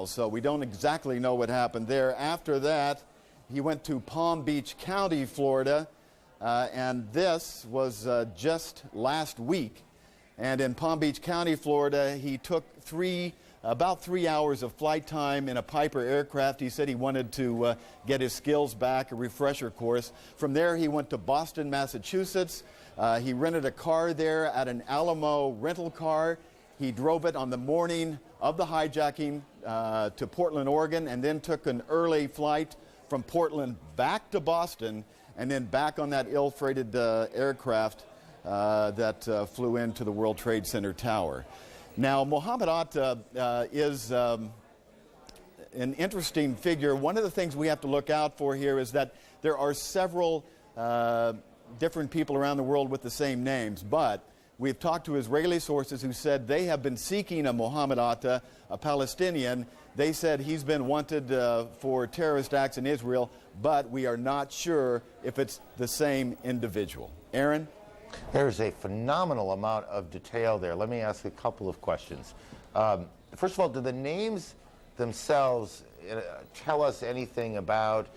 miles, so we don't exactly know what happened there. After that, he went to Palm Beach County, Florida, and this was just last week. And in Palm Beach County, Florida, he took about 3 hours of flight time in a Piper aircraft. He said he wanted to get his skills back, a refresher course. From there, he went to Boston, Massachusetts. He rented a car there at an Alamo rental car. He drove it on the morning of the hijacking to Portland, Oregon, and then took an early flight from Portland back to Boston, and then back on that ill-freighted aircraft that flew into the World Trade Center tower. Now, Mohammed Atta is an interesting figure. One of the things we have to look out for here is that there are several different people around the world with the same names, but we've talked to Israeli sources who said they have been seeking a Mohammed Atta, a Palestinian. They said he's been wanted for terrorist acts in Israel, but we are not sure if it's the same individual. Aaron? There's a phenomenal amount of detail there. Let me ask a couple of questions. First of all, do the names themselves tell us anything about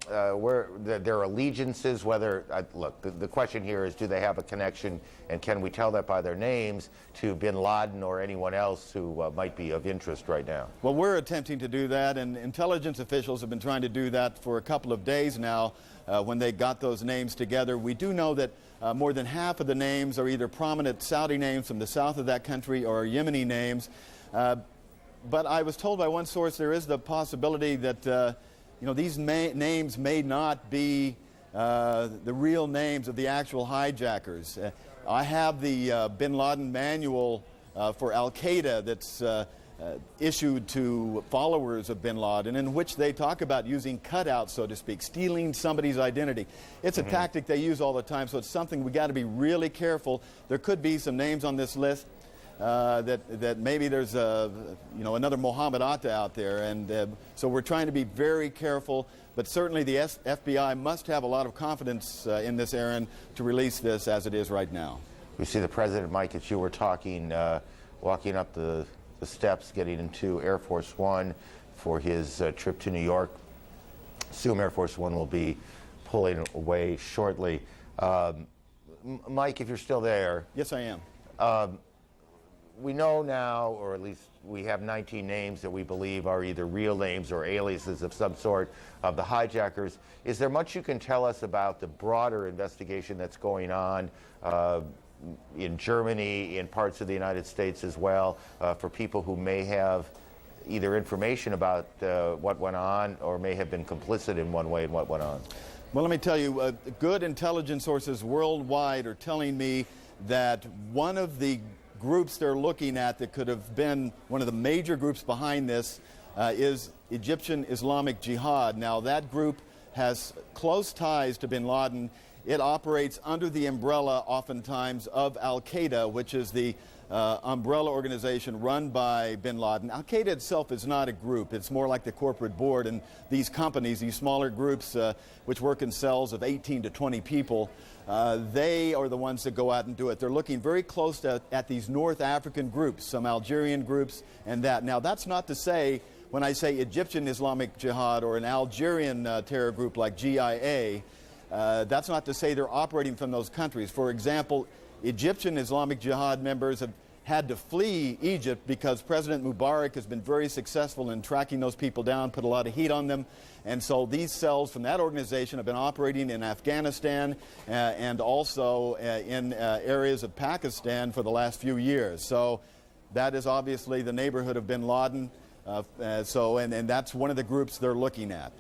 where their allegiances, whether, look, the question here is, do they have a connection, and can we tell that by their names, to bin Laden or anyone else who might be of interest right now? Well, we're attempting to do that, and intelligence officials have been trying to do that for a couple of days now when they got those names together. We do know that more than half of the names are either prominent Saudi names from the south of that country or Yemeni names. But I was told by one source there is the possibility that these names may not be the real names of the actual hijackers. I have the bin Laden manual for Al-Qaeda that's issued to followers of bin Laden, in which they talk about using cutouts, so to speak, stealing somebody's identity. It's a tactic they use all the time, so it's something we got to be really careful. There could be some names on this list that maybe there's another Mohammed Atta out there, and so we're trying to be very careful. But certainly the FBI must have a lot of confidence in this, Aaron, to release this as it is right now. We see the president, Mike, as you were talking, walking up the steps, getting into Air Force One for his trip to New York. Assume Air Force One will be pulling away shortly. Mike, if you're still there. Yes, I am. We know now, or at least we have 19 names that we believe are either real names or aliases of some sort of the hijackers. Is there much you can tell us about the broader investigation that's going on in Germany, in parts of the United States as well, for people who may have either information about what went on or may have been complicit in one way in what went on? Well, let me tell you, good intelligence sources worldwide are telling me that one of the groups they're looking at that could have been one of the major groups behind this is Egyptian Islamic Jihad. Now, that group has close ties to bin Laden. It operates under the umbrella, oftentimes, of Al-Qaeda, which is the umbrella organization run by bin Laden. Al-Qaeda itself is not a group. It's more like the corporate board, and these companies, these smaller groups which work in cells of 18 to 20 people, they are the ones that go out and do it. They're looking very close at these North African groups, some Algerian groups and that. Now, that's not to say, when I say Egyptian Islamic Jihad or an Algerian terror group like GIA, that's not to say they're operating from those countries. For example, Egyptian Islamic Jihad members have had to flee Egypt because President Mubarak has been very successful in tracking those people down, put a lot of heat on them. And so these cells from that organization have been operating in Afghanistan and also in areas of Pakistan for the last few years. So that is obviously the neighborhood of bin Laden. And that's one of the groups they're looking at.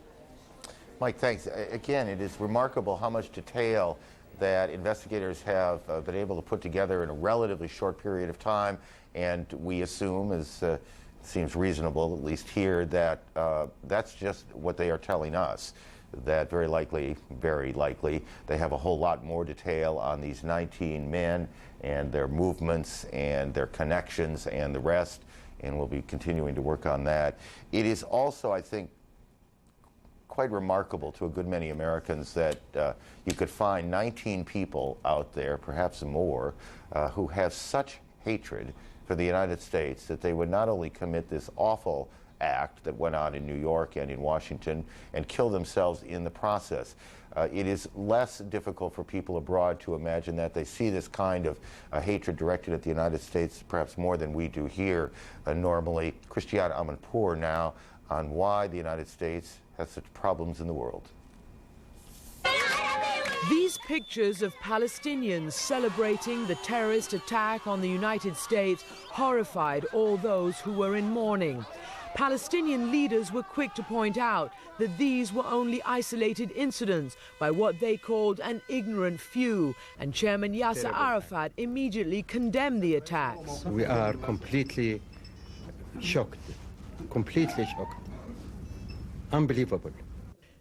Mike, thanks. Again, it is remarkable how much detail that investigators have been able to put together in a relatively short period of time, and we assume, as seems reasonable, at least here, that that's just what they are telling us, that very likely, they have a whole lot more detail on these 19 men and their movements and their connections and the rest, and we'll be continuing to work on that. It is also, I think, quite remarkable to a good many Americans that you could find 19 people out there, perhaps more, who have such hatred for the United States that they would not only commit this awful act that went on in New York and in Washington and kill themselves in the process. It is less difficult for people abroad to imagine that. They see this kind of hatred directed at the United States perhaps more than we do here normally. Christiana Amanpour now on why the United States has such problems in the world. These pictures of Palestinians celebrating the terrorist attack on the United States horrified all those who were in mourning. Palestinian leaders were quick to point out that these were only isolated incidents by what they called an ignorant few, and Chairman Yasser Arafat immediately condemned the attacks. We are completely shocked, unbelievable.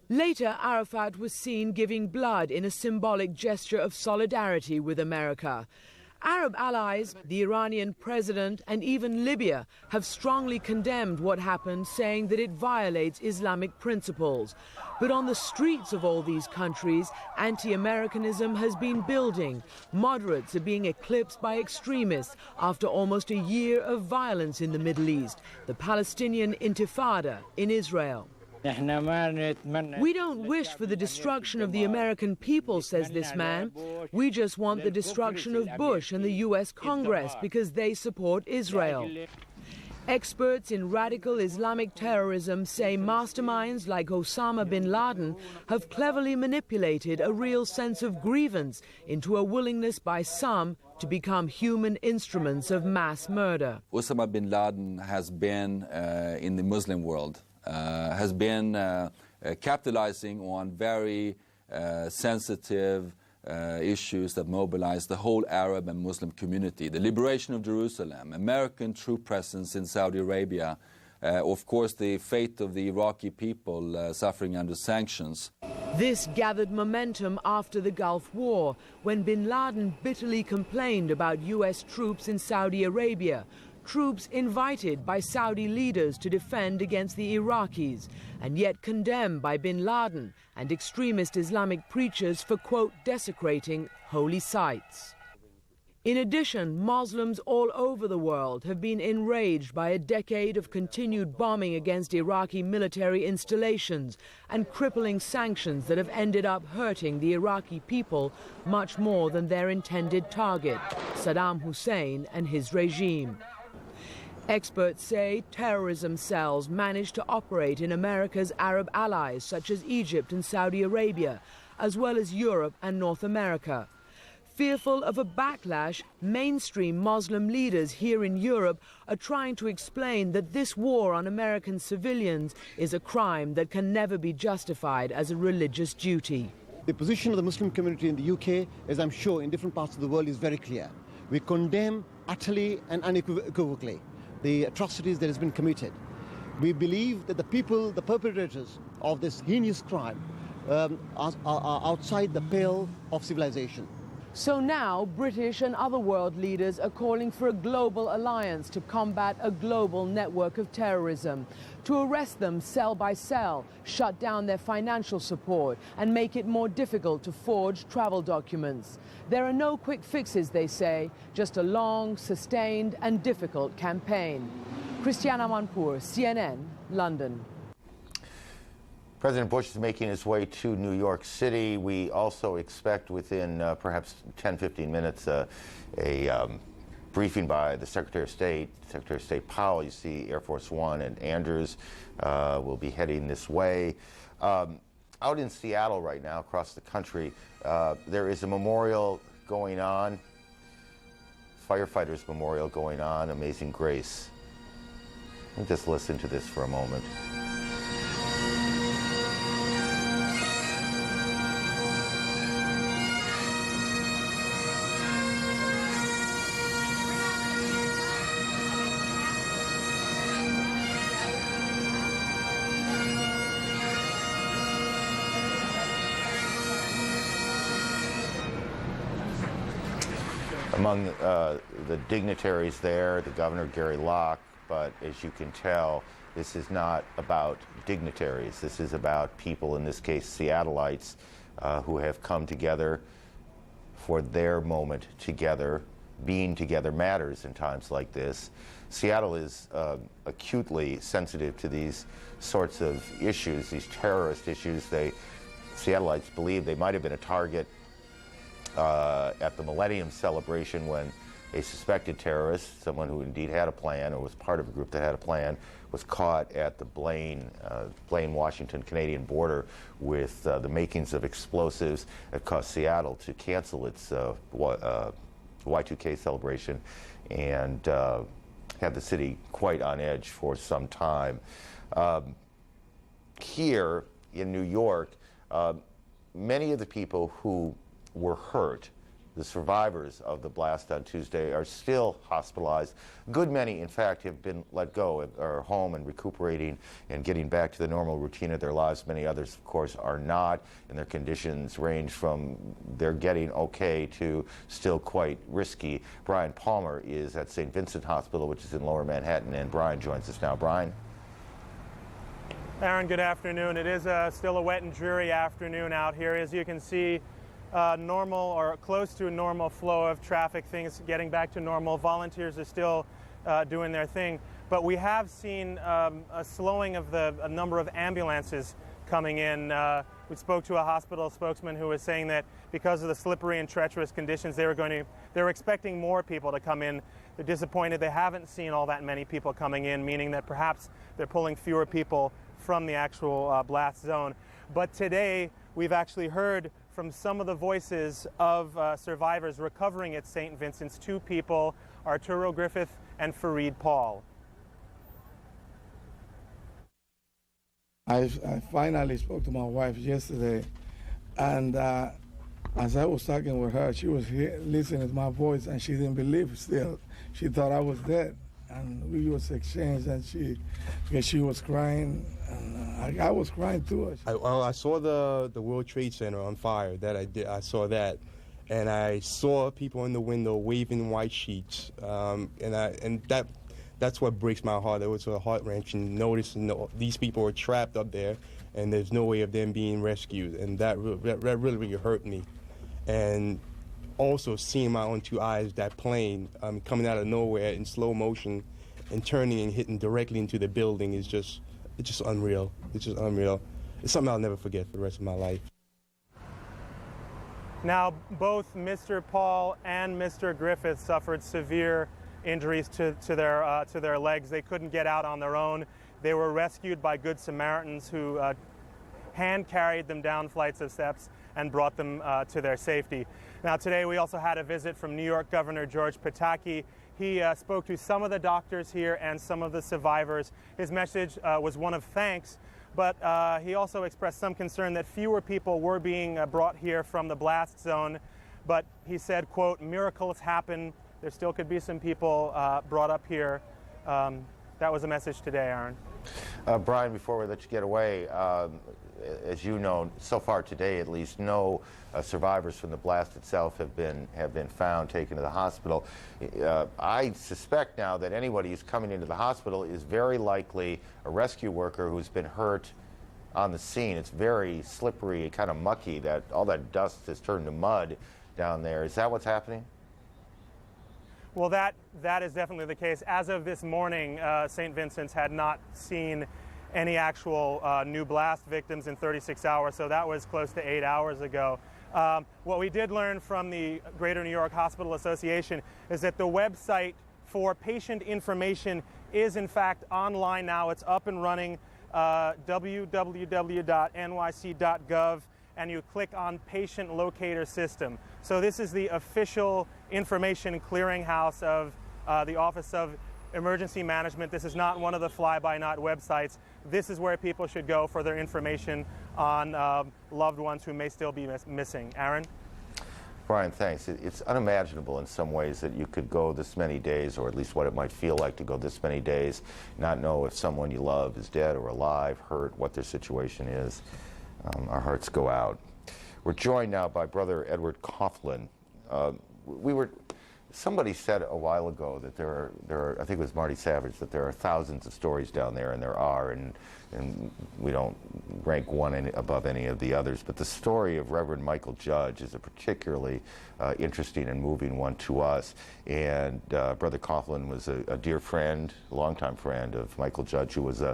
Later, Arafat was seen giving blood in a symbolic gesture of solidarity with America. Arab allies, the Iranian president, and even Libya have strongly condemned what happened, saying that it violates Islamic principles. But on the streets of all these countries, anti-Americanism has been building. Moderates are being eclipsed by extremists after almost a year of violence in the Middle East, the Palestinian Intifada in Israel. We don't wish for the destruction of the American people, says this man. We just want the destruction of Bush and the U.S. Congress because they support Israel. Experts in radical Islamic terrorism say masterminds like Osama bin Laden have cleverly manipulated a real sense of grievance into a willingness by some to become human instruments of mass murder. Osama bin Laden has been in the Muslim world. Has been capitalizing on very sensitive issues that mobilize the whole Arab and Muslim community. The liberation of Jerusalem, American troop presence in Saudi Arabia, of course the fate of the Iraqi people suffering under sanctions. This gathered momentum after the Gulf War, when bin Laden bitterly complained about U.S. troops in Saudi Arabia, troops invited by Saudi leaders to defend against the Iraqis, and yet condemned by bin Laden and extremist Islamic preachers for, quote, desecrating holy sites. In addition, Muslims all over the world have been enraged by a decade of continued bombing against Iraqi military installations and crippling sanctions that have ended up hurting the Iraqi people much more than their intended target, Saddam Hussein and his regime. Experts say terrorism cells manage to operate in America's Arab allies, such as Egypt and Saudi Arabia, as well as Europe and North America. Fearful of a backlash, mainstream Muslim leaders here in Europe are trying to explain that this war on American civilians is a crime that can never be justified as a religious duty. The position of the Muslim community in the UK, as I'm sure in different parts of the world, is very clear. We condemn utterly and unequivocally the atrocities that has been committed. We believe that the people, the perpetrators of this heinous crime are outside the pale of civilization. So now British and other world leaders are calling for a global alliance to combat a global network of terrorism, to arrest them cell by cell, shut down their financial support, and make it more difficult to forge travel documents. There are no quick fixes, they say, just a long, sustained and difficult campaign. Christiana Amanpour, CNN, London. President Bush is making his way to New York City. We also expect within perhaps 10-15 minutes a briefing by the Secretary of State Powell. You see Air Force One and Andrews will be heading this way. Out in Seattle right now, across the country, there is a memorial going on, firefighters' memorial going on, Amazing Grace. Let me just listen to this for a moment. Among the dignitaries there, the Governor Gary Locke, but as you can tell, this is not about dignitaries. This is about people, in this case Seattleites, who have come together for their moment together, being together matters in times like this. Seattle is acutely sensitive to these sorts of issues, these terrorist issues. Seattleites believe they might have been a target at the Millennium celebration when a suspected terrorist, someone who indeed had a plan or was part of a group that had a plan, was caught at the Blaine, Washington Canadian border with the makings of explosives that caused Seattle to cancel its Y2K celebration and had the city quite on edge for some time. Here in New York, many of the people who were hurt, the survivors of the blast on Tuesday, are still hospitalized. A good many, in fact, have been let go, are home and recuperating and getting back to the normal routine of their lives. Many others, of course, are not, and their conditions range from they're getting okay to still quite risky. Brian Palmer is at St. Vincent Hospital, which is in Lower Manhattan, and Brian joins us now. Brian? Aaron, good afternoon. It is still a wet and dreary afternoon out here. As you can see, normal or close to a normal flow of traffic, things getting back to normal. Volunteers are still doing their thing, but we have seen a slowing of a number of ambulances coming in. We spoke to a hospital spokesman who was saying that because of the slippery and treacherous conditions, they were expecting more people to come in. They're disappointed they haven't seen all that many people coming in, meaning that perhaps they're pulling fewer people from the actual blast zone. But today, we've actually heard from some of the voices of survivors recovering at St. Vincent's. Two people, Arturo Griffith and Fareed Paul. I finally spoke to my wife yesterday, and as I was talking with her, she was listening to my voice, and she didn't believe still. She thought I was dead, and we was exchanged, and she was crying, and I was crying too. I saw the World Trade Center on fire. I saw that, and I saw people in the window waving white sheets, and that's what breaks my heart. It was a heart-wrenching noticing these people are trapped up there, and there's no way of them being rescued, and that really hurt me. And also seeing my own two eyes, that plane coming out of nowhere in slow motion and turning and hitting directly into the building it's just unreal. It's just unreal. It's something I'll never forget for the rest of my life. Now, both Mr. Paul and Mr. Griffith suffered severe injuries to their legs. They couldn't get out on their own. They were rescued by Good Samaritans who hand carried them down flights of steps and brought them to their safety. Now, today we also had a visit from New York Governor George Pataki. He spoke to some of the doctors here and some of the survivors. His message was one of thanks, but he also expressed some concern that fewer people were being brought here from the blast zone. But he said, quote, "Miracles happen. There still could be some people brought up here." That was the message today, Aaron. Brian, before we let you get away, as you know, so far today at least, no survivors from the blast itself have been found, taken to the hospital. I suspect now that anybody who's coming into the hospital is very likely a rescue worker who's been hurt on the scene. It's very slippery, kind of mucky. That all that dust has turned to mud down there. Is that what's happening? Well, that is definitely the case. As of this morning, St. Vincent's had not seen any actual new blast victims in 36 hours, so that was close to 8 hours ago. What we did learn from the Greater New York Hospital Association is that the website for patient information is in fact online now. It's up and running, www.nyc.gov, and you click on Patient Locator System. So this is the official information clearinghouse of the Office of Emergency Management. This is not one of the fly-by-night websites. This is where people should go for their information on loved ones who may still be missing. Aaron? Brian, thanks. It's unimaginable in some ways that you could go this many days, or at least what it might feel like to go this many days, not know if someone you love is dead or alive, hurt, what their situation is. Our hearts go out. We're joined now by Brother Edward Coughlin. Somebody said a while ago that there are, I think it was Marty Savage, that there are thousands of stories down there, and there are, and we don't rank one above any of the others. But the story of Reverend Michael Judge is a particularly interesting and moving one to us. And Brother Coughlin was a dear friend, a longtime friend of Michael Judge, who was a